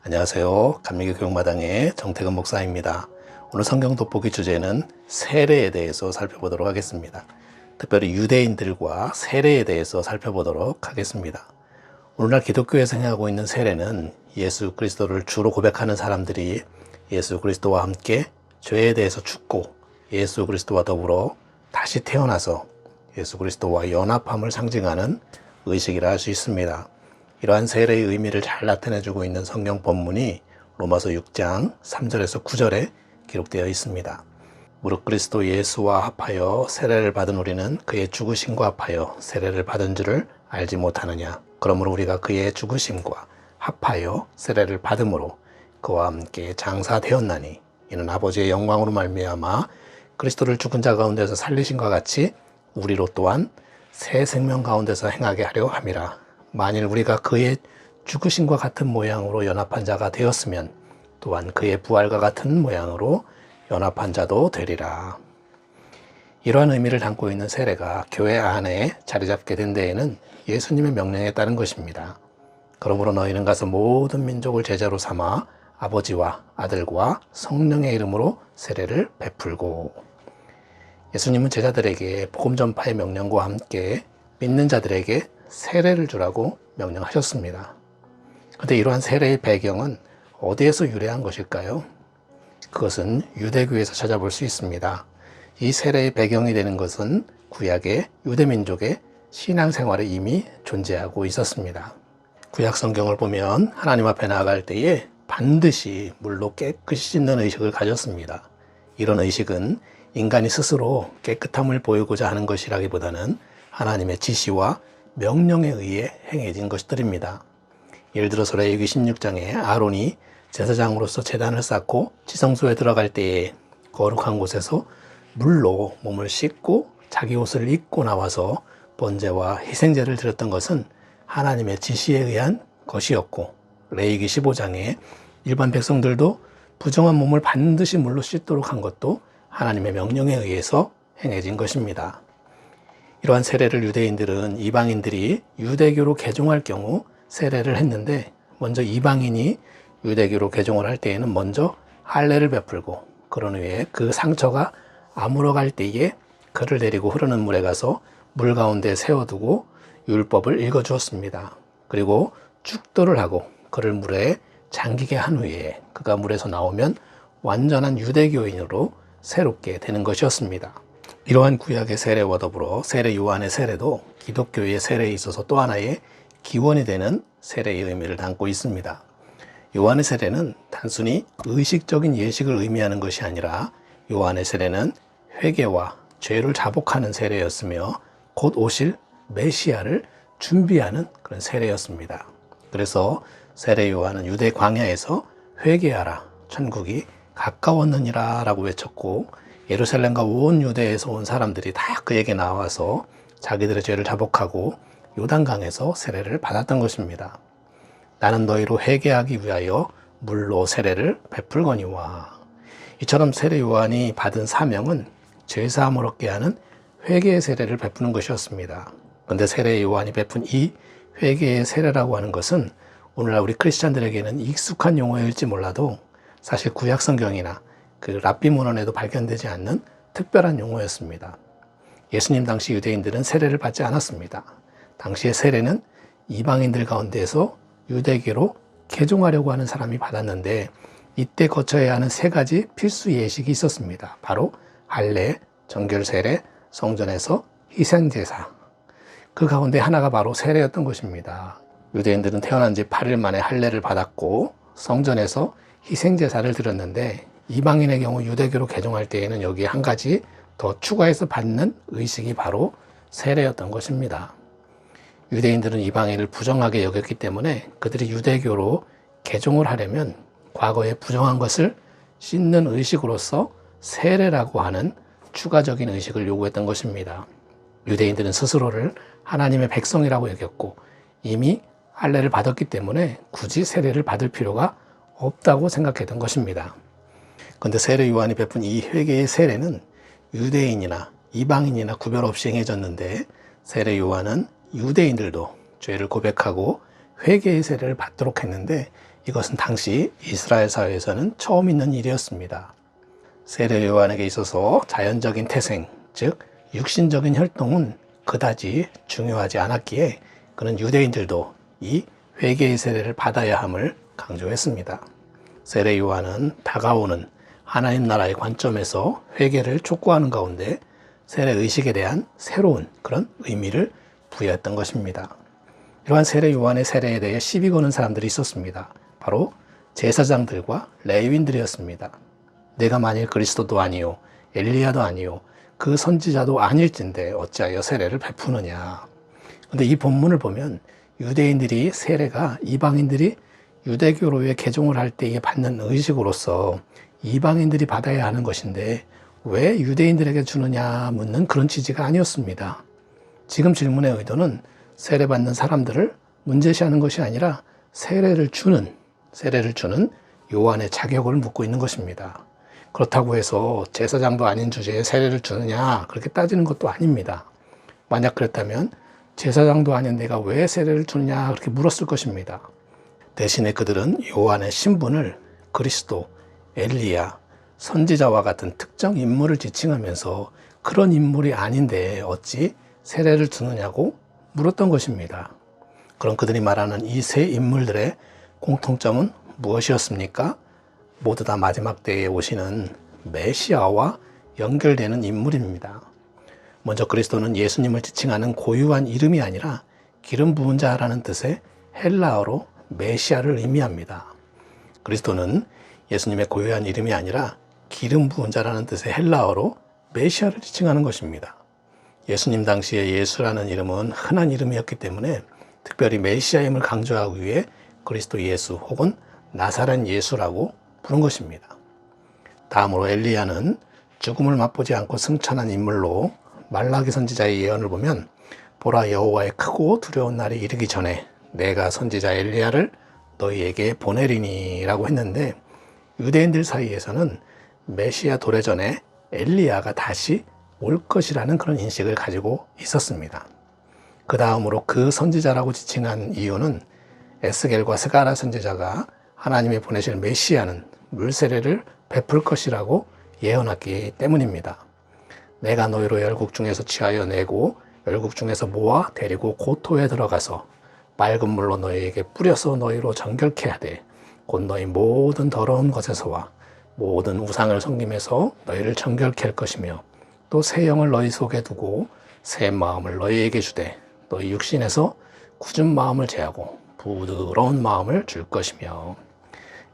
안녕하세요. 감리교 교육마당의 정태근 목사입니다. 오늘 성경 돋보기 주제는 세례에 대해서 살펴보도록 하겠습니다. 특별히 유대인들과 세례에 대해서 살펴보도록 하겠습니다. 오늘날 기독교에서 행하고 있는 세례는 예수 그리스도를 주로 고백하는 사람들이 예수 그리스도와 함께 죄에 대해서 죽고 예수 그리스도와 더불어 다시 태어나서 예수 그리스도와 연합함을 상징하는 의식이라 할 수 있습니다. 이러한 세례의 의미를 잘 나타내주고 있는 성경 본문이 로마서 6장 3절에서 9절에 기록되어 있습니다. 무릇 그리스도 예수와 합하여 세례를 받은 우리는 그의 죽으심과 합하여 세례를 받은 줄을 알지 못하느냐. 그러므로 우리가 그의 죽으심과 합하여 세례를 받음으로 그와 함께 장사되었나니 이는 아버지의 영광으로 말미암아 그리스도를 죽은 자 가운데서 살리심과 같이 우리로 또한 새 생명 가운데서 행하게 하려 함이라. 만일 우리가 그의 죽으심과 같은 모양으로 연합한 자가 되었으면 또한 그의 부활과 같은 모양으로 연합한 자도 되리라. 이러한 의미를 담고 있는 세례가 교회 안에 자리 잡게 된 데에는 예수님의 명령에 따른 것입니다. 그러므로 너희는 가서 모든 민족을 제자로 삼아 아버지와 아들과 성령의 이름으로 세례를 베풀고. 예수님은 제자들에게 복음 전파의 명령과 함께 믿는 자들에게 세례를 주라고 명령하셨습니다. 그런데 이러한 세례의 배경은 어디에서 유래한 것일까요? 그것은 유대교에서 찾아볼 수 있습니다. 이 세례의 배경이 되는 것은 구약의 유대민족의 신앙생활에 이미 존재하고 있었습니다. 구약 성경을 보면 하나님 앞에 나아갈 때에 반드시 물로 깨끗이 씻는 의식을 가졌습니다. 이런 의식은 인간이 스스로 깨끗함을 보이고자 하는 것이라기보다는 하나님의 지시와 명령에 의해 행해진 것들입니다. 예를 들어서 레위기 16장에 아론이 제사장으로서 제단을 쌓고 지성소에 들어갈 때에 거룩한 곳에서 물로 몸을 씻고 자기 옷을 입고 나와서 번제와 희생제를 드렸던 것은 하나님의 지시에 의한 것이었고, 레위기 15장에 일반 백성들도 부정한 몸을 반드시 물로 씻도록 한 것도 하나님의 명령에 의해서 행해진 것입니다. 이러한 세례를 유대인들은 이방인들이 유대교로 개종할 경우 세례를 했는데, 먼저 이방인이 유대교로 개종을 할 때에는 먼저 할례를 베풀고 그런 후에 그 상처가 아물어갈 때에 그를 데리고 흐르는 물에 가서 물 가운데 세워두고 율법을 읽어주었습니다. 그리고 축도를 하고 그를 물에 잠기게 한 후에 그가 물에서 나오면 완전한 유대교인으로 새롭게 되는 것이었습니다. 이러한 구약의 세례와 더불어 세례 요한의 세례도 기독교의 세례에 있어서 또 하나의 기원이 되는 세례의 의미를 담고 있습니다. 요한의 세례는 단순히 의식적인 예식을 의미하는 것이 아니라 요한의 세례는 회개와 죄를 자복하는 세례였으며 곧 오실 메시아를 준비하는 그런 세례였습니다. 그래서 세례 요한은 유대 광야에서 회개하라, 천국이 가까웠느니라 라고 외쳤고, 예루살렘과 온 유대에서 온 사람들이 다 그에게 나와서 자기들의 죄를 자복하고 요단강에서 세례를 받았던 것입니다. 나는 너희로 회개하기 위하여 물로 세례를 베풀거니와. 이처럼 세례 요한이 받은 사명은 죄사함을 얻게 하는 회개의 세례를 베푸는 것이었습니다. 그런데 세례 요한이 베푼 이 회개의 세례라고 하는 것은 오늘날 우리 크리스찬들에게는 익숙한 용어일지 몰라도 사실 구약 성경이나 그 랍비 문헌에도 발견되지 않는 특별한 용어였습니다. 예수님 당시 유대인들은 세례를 받지 않았습니다. 당시의 세례는 이방인들 가운데에서 유대교로 개종하려고 하는 사람이 받았는데, 이때 거쳐야 하는 세 가지 필수 예식이 있었습니다. 바로 할례, 정결세례, 성전에서 희생제사. 그 가운데 하나가 바로 세례였던 것입니다. 유대인들은 태어난 지 8일 만에 할례를 받았고 성전에서 희생제사를 드렸는데, 이방인의 경우 유대교로 개종할 때에는 여기에 한 가지 더 추가해서 받는 의식이 바로 세례였던 것입니다. 유대인들은 이방인을 부정하게 여겼기 때문에 그들이 유대교로 개종을 하려면 과거에 부정한 것을 씻는 의식으로서 세례라고 하는 추가적인 의식을 요구했던 것입니다. 유대인들은 스스로를 하나님의 백성이라고 여겼고 이미 할례를 받았기 때문에 굳이 세례를 받을 필요가 없다고 생각했던 것입니다. 그런데 세례 요한이 베푼 이 회개의 세례는 유대인이나 이방인이나 구별 없이 행해졌는데, 세례 요한은 유대인들도 죄를 고백하고 회개의 세례를 받도록 했는데, 이것은 당시 이스라엘 사회에서는 처음 있는 일이었습니다. 세례 요한에게 있어서 자연적인 태생, 즉 육신적인 혈통은 그다지 중요하지 않았기에 그는 유대인들도 이 회개의 세례를 받아야 함을 강조했습니다. 세례 요한은 다가오는 하나님 나라의 관점에서 회개를 촉구하는 가운데 세례 의식에 대한 새로운 그런 의미를 부여했던 것입니다. 이러한 세례 요한의 세례에 대해 시비 거는 사람들이 있었습니다. 바로 제사장들과 레위인들이었습니다. 내가 만일 그리스도도 아니요 엘리야도 아니요 그 선지자도 아닐진데 어찌하여 세례를 베푸느냐. 근데 이 본문을 보면 유대인들이 세례가 이방인들이 유대교로에 개종을 할 때에 받는 의식으로서 이방인들이 받아야 하는 것인데 왜 유대인들에게 주느냐 묻는 그런 취지가 아니었습니다. 지금 질문의 의도는 세례받는 사람들을 문제시하는 것이 아니라 세례를 주는 요한의 자격을 묻고 있는 것입니다. 그렇다고 해서 제사장도 아닌 주제에 세례를 주느냐 그렇게 따지는 것도 아닙니다. 만약 그랬다면 제사장도 아닌 내가 왜 세례를 주느냐 그렇게 물었을 것입니다. 대신에 그들은 요한의 신분을 그리스도, 엘리야, 선지자와 같은 특정 인물을 지칭하면서 그런 인물이 아닌데 어찌 세례를 주느냐고 물었던 것입니다. 그럼 그들이 말하는 이 세 인물들의 공통점은 무엇이었습니까? 모두 다 마지막 때에 오시는 메시아와 연결되는 인물입니다. 먼저 그리스도는 예수님을 지칭하는 고유한 이름이 아니라 기름 부은 자라는 뜻의 헬라어로 메시아를 의미합니다. 그리스도는 예수님의 고유한 이름이 아니라 기름 부은 자라는 뜻의 헬라어로 메시아를 지칭하는 것입니다. 예수님 당시에 예수라는 이름은 흔한 이름이었기 때문에 특별히 메시아임을 강조하기 위해 그리스도 예수 혹은 나사렛 예수라고 부른 것입니다. 다음으로 엘리야는 죽음을 맛보지 않고 승천한 인물로 말라기 선지자의 예언을 보면 보라 여호와의 크고 두려운 날이 이르기 전에 내가 선지자 엘리야를 너희에게 보내리니 라고 했는데 유대인들 사이에서는 메시아 도래전에 엘리야가 다시 올 것이라는 그런 인식을 가지고 있었습니다. 그 다음으로 그 선지자라고 지칭한 이유는 에스겔과 스가랴 선지자가 하나님이 보내실 메시아는 물세례를 베풀 것이라고 예언했기 때문입니다. 내가 너희로 열국 중에서 취하여 내고 열국 중에서 모아 데리고 고토에 들어가서 맑은 물로 너희에게 뿌려서 너희로 정결케 하되 곧 너희 모든 더러운 것에서와 모든 우상을 섬김에서 너희를 정결케 할 것이며 또 새 영을 너희 속에 두고 새 마음을 너희에게 주되 너희 육신에서 굳은 마음을 제하고 부드러운 마음을 줄 것이며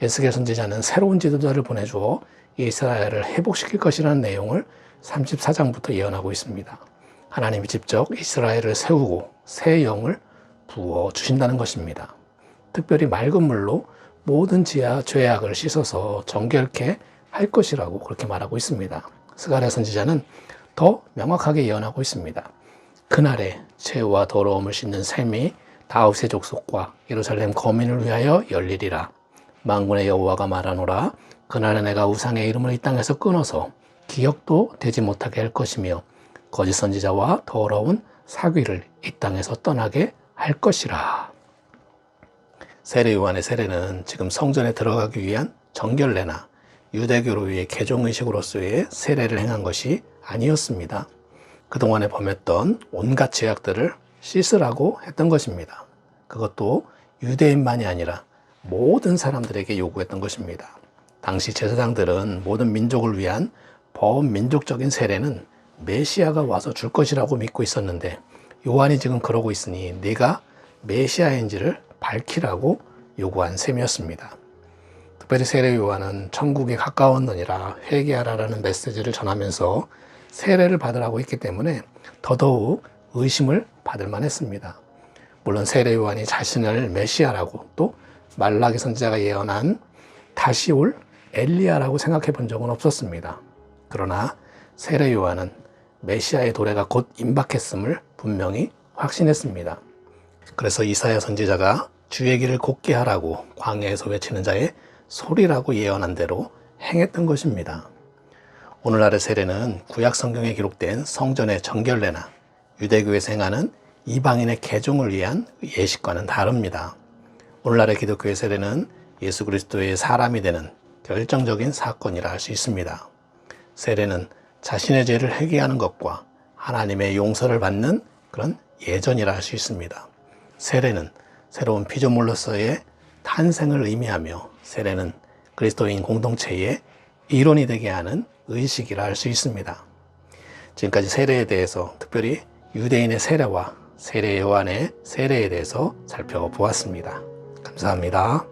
에스겔 선지자는 새로운 지도자를 보내주어 이스라엘을 회복시킬 것이라는 내용을 34장부터 예언하고 있습니다. 하나님이 직접 이스라엘을 세우고 새 영을 부어 주신다는 것입니다. 특별히 맑은 물로 모든 죄악을 씻어서 정결케 할 것이라고 그렇게 말하고 있습니다. 스가랴 선지자는 더 명확하게 예언하고 있습니다. 그날에 죄와 더러움을 씻는 셈이 다윗의 족속과 예루살렘 거민을 위하여 열리리라. 만군의 여호와가 말하노라. 그날에 내가 우상의 이름을 이 땅에서 끊어서 기억도 되지 못하게 할 것이며 거짓 선지자와 더러운 사귀를 이 땅에서 떠나게 할 것이라. 세례 요한의 세례는 지금 성전에 들어가기 위한 정결례나 유대교로의 개종의식으로서의 세례를 행한 것이 아니었습니다. 그동안에 범했던 온갖 죄악들을 씻으라고 했던 것입니다. 그것도 유대인만이 아니라 모든 사람들에게 요구했던 것입니다. 당시 제사장들은 모든 민족을 위한 범민족적인 세례는 메시아가 와서 줄 것이라고 믿고 있었는데 요한이 지금 그러고 있으니 네가 메시아인지를 밝히라고 요구한 셈이었습니다. 특별히 세례 요한은 천국에 가까웠느니라 회개하라라는 메시지를 전하면서 세례를 받으라고 했기 때문에 더더욱 의심을 받을 만했습니다. 물론 세례 요한이 자신을 메시아라고 또 말라기 선지자가 예언한 다시 올 엘리야라고 생각해 본 적은 없었습니다. 그러나 세례 요한은 메시아의 도래가 곧 임박했음을 분명히 확신했습니다. 그래서 이사야 선지자가 주의 길을 곧게 하라고 광야에서 외치는 자의 소리라고 예언한 대로 행했던 것입니다. 오늘날의 세례는 구약 성경에 기록된 성전의 정결례나 유대교에서 행하는 이방인의 개종을 위한 예식과는 다릅니다. 오늘날의 기독교의 세례는 예수 그리스도의 사람이 되는 결정적인 사건이라 할 수 있습니다. 세례는 자신의 죄를 회개하는 것과 하나님의 용서를 받는 그런 예전이라 할 수 있습니다. 세례는 새로운 피조물로서의 탄생을 의미하며 세례는 그리스도인 공동체의 일원이 되게 하는 의식이라 할 수 있습니다. 지금까지 세례에 대해서 특별히 유대인의 세례와 세례 요한의 세례에 대해서 살펴보았습니다. 감사합니다.